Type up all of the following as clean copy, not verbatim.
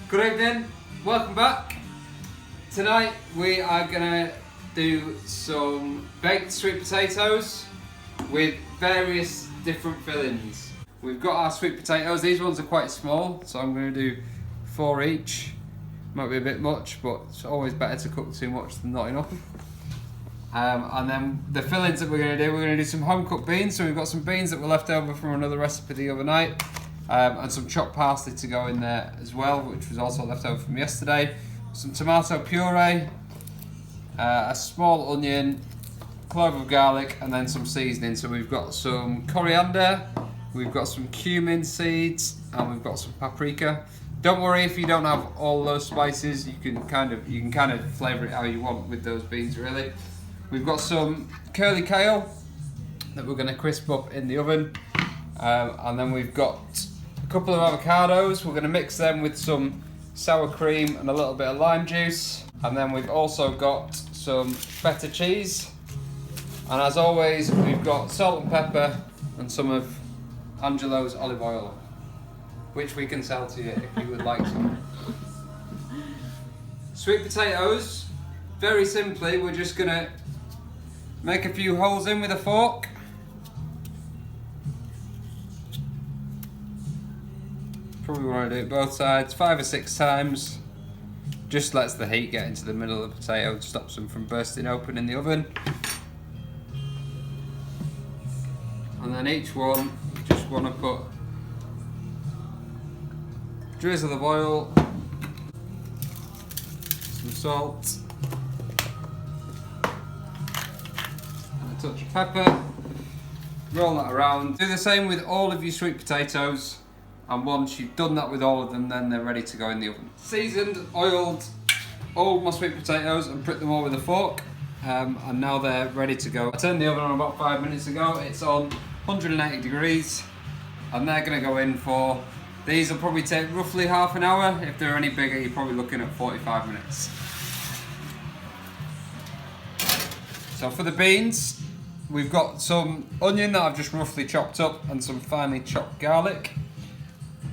Good evening, welcome back. Tonight we are gonna do some baked sweet potatoes with various different fillings. We've got our sweet potatoes, these ones are quite small, so I'm gonna do 4 each. Might be a bit much, but it's always better to cook too much than not enough. And then the fillings that we're going to do some home cooked beans. So we've got some beans that were left over from another recipe the other night, and some chopped parsley to go in there as well, which was also left over from yesterday. Some tomato puree, a small onion, clove of garlic, and then some seasoning. So we've got some coriander, we've got some cumin seeds, and we've got some paprika. Don't worry if you don't have all those spices. You can kind of flavour it how you want with those beans, really. We've got some curly kale that we're going to crisp up in the oven, and then we've got a couple of avocados. We're going to mix them with some sour cream and a little bit of lime juice, and then we've also got some feta cheese, and as always we've got salt and pepper and some of Angelo's olive oil, which we can sell to you if you would like some. Sweet potatoes, very simply, we're just going to make a few holes in with a fork. Probably want to do it both sides, 5 or 6 times. Just lets the heat get into the middle of the potato, stops them from bursting open in the oven. And then each one, you just want to put a drizzle of oil, some salt, touch of pepper, roll that around. Do the same with all of your sweet potatoes, and once you've done that with all of them, then they're ready to go in the oven. Seasoned, oiled all my sweet potatoes and pricked them all with a fork, and now they're ready to go. I turned the oven on about 5 minutes ago. It's on 180 degrees, and they're going to go in for, these will probably take roughly half an hour. If they're any bigger, you're probably looking at 45 minutes. So for the beans, we've got some onion that I've just roughly chopped up and some finely chopped garlic.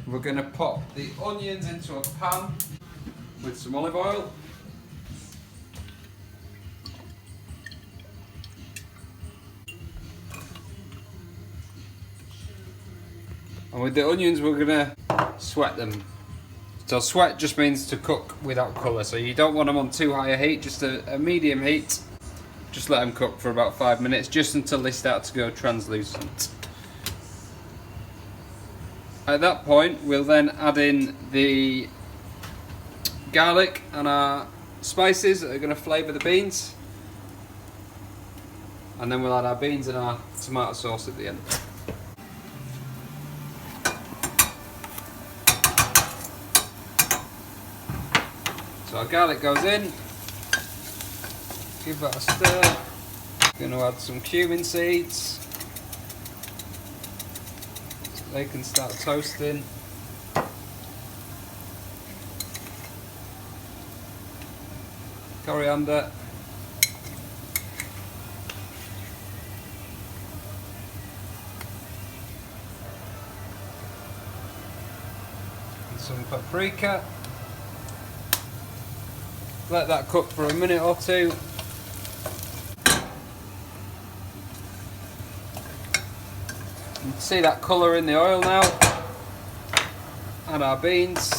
We're going to pop the onions into a pan with some olive oil. And with the onions we're going to sweat them. So sweat just means to cook without colour, so you don't want them on too high a heat, just a medium heat. Just let them cook for about 5 minutes, just until they start to go translucent. At that point, we'll then add in the garlic and our spices that are going to flavour the beans. And then we'll add our beans and our tomato sauce at the end. So our garlic goes in. Give that a stir. Going to add some cumin seeds so they can start toasting. Coriander. And some paprika. Let that cook for a minute or two. You can see that colour in the oil now. Add our beans.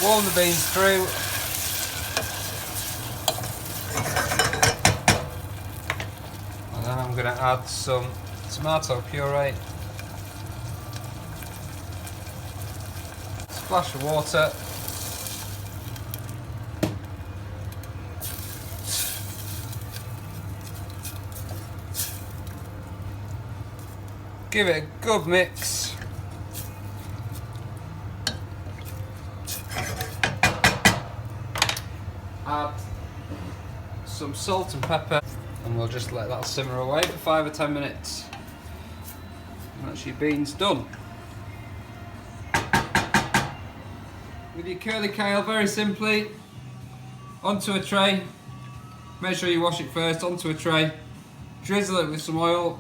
Warm the beans through. And then I'm going to add some tomato puree. Splash of water. Give it a good mix. Add some salt and pepper, and we'll just let that simmer away for 5 or 10 minutes. And that's your beans done. With your curly kale, very simply, onto a tray. Make sure you wash it first, onto a tray. drizzle it with some oil.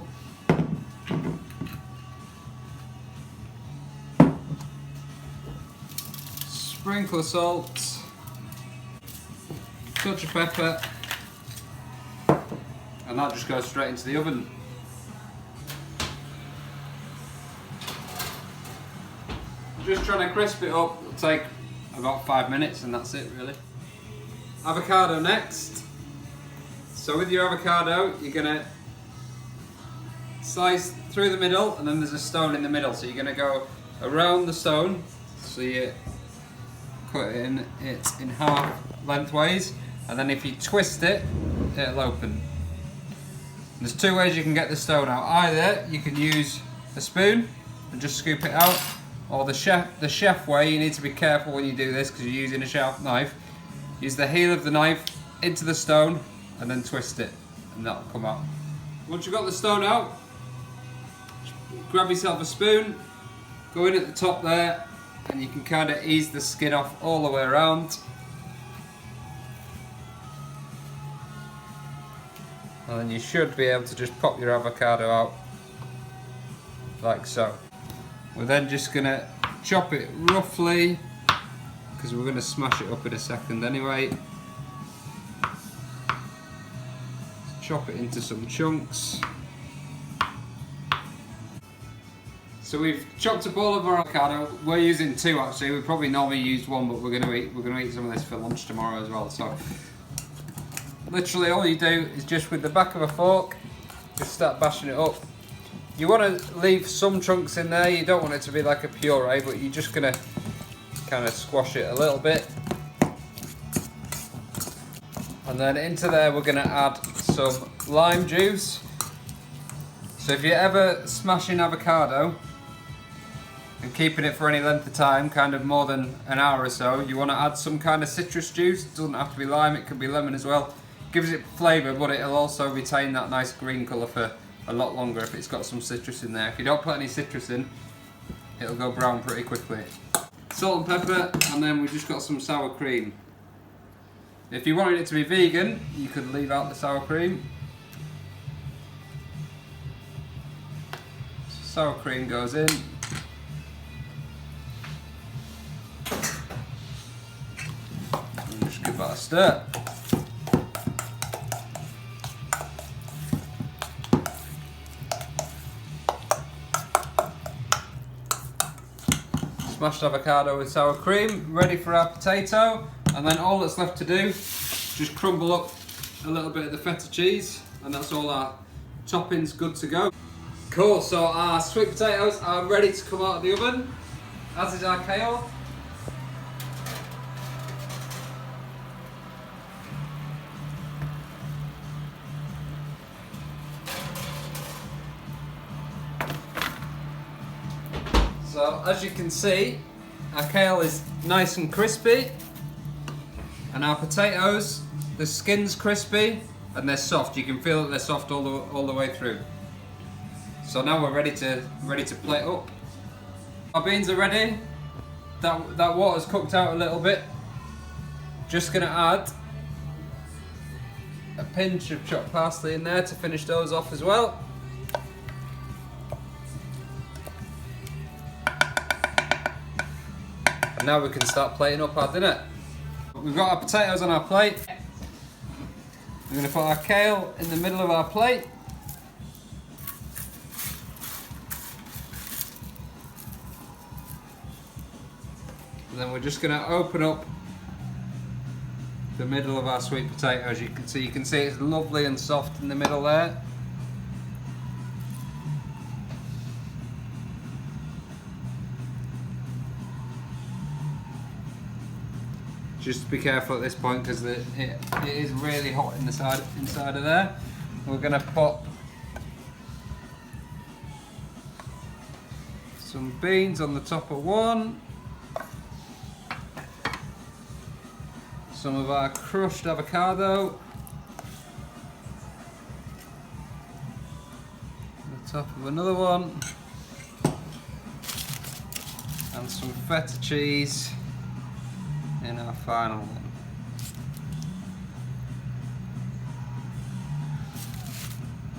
Sprinkle of salt, touch of pepper, and that just goes straight into the oven. Just trying to crisp it up, it'll take about 5 minutes and that's it really. Avocado next. So with your avocado, you're going to slice through the middle and then there's a stone in the middle. So you're going to go around the stone, so you cut it in half lengthways, and then if you twist it, it'll open. There's two ways you can get the stone out. Either you can use a spoon and just scoop it out, or the chef way, you need to be careful when you do this because you're using a sharp knife. Use the heel of the knife into the stone and then twist it, and that'll come out. Once you've got the stone out, grab yourself a spoon, go in at the top there, and you can kind of ease the skin off all the way around. And then you should be able to just pop your avocado out like so. We're then just going to chop it roughly, because we're going to smash it up in a second anyway. Chop it into some chunks. So we've chopped up all of our avocado. We're using 2 actually. We probably normally use 1, but we're going to eat some of this for lunch tomorrow as well. So literally all you do is just with the back of a fork, just start bashing it up. You want to leave some chunks in there. You don't want it to be like a puree, but you're just going to kind of squash it a little bit. And then into there we're going to add some lime juice. So if you're ever smashing avocado and keeping it for any length of time, kind of more than an hour or so, you want to add some kind of citrus juice. It doesn't have to be lime, it could be lemon as well. Gives it flavour, but it'll also retain that nice green colour for a lot longer if it's got some citrus in there. If you don't put any citrus in, it'll go brown pretty quickly. Salt and pepper, and then we've just got some sour cream. If you wanted it to be vegan, you could leave out the sour cream. Sour cream goes in. And just give that a stir. Smashed avocado with sour cream, ready for our potato, and then all that's left to do is just crumble up a little bit of the feta cheese, and that's all our toppings good to go. Cool, so our sweet potatoes are ready to come out of the oven, as is our kale. So as you can see, our kale is nice and crispy, and our potatoes, the skin's crispy and they're soft. You can feel that they're soft all the way through. So now we're ready to plate up. Our beans are ready. That water's cooked out a little bit. Just gonna add a pinch of chopped parsley in there to finish those off as well. Now we can start plating up our dinner. We've got our potatoes on our plate. We're going to put our kale in the middle of our plate. And then we're just going to open up the middle of our sweet potato. As you can see it's lovely and soft in the middle there. Just be careful at this point because it is really hot inside of there. We're going to pop some beans on the top of one. Some of our crushed avocado on the top of another one. And some feta cheese in our final one.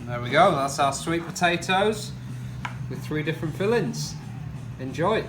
There we go, that's our sweet potatoes with 3 different fillings. Enjoy.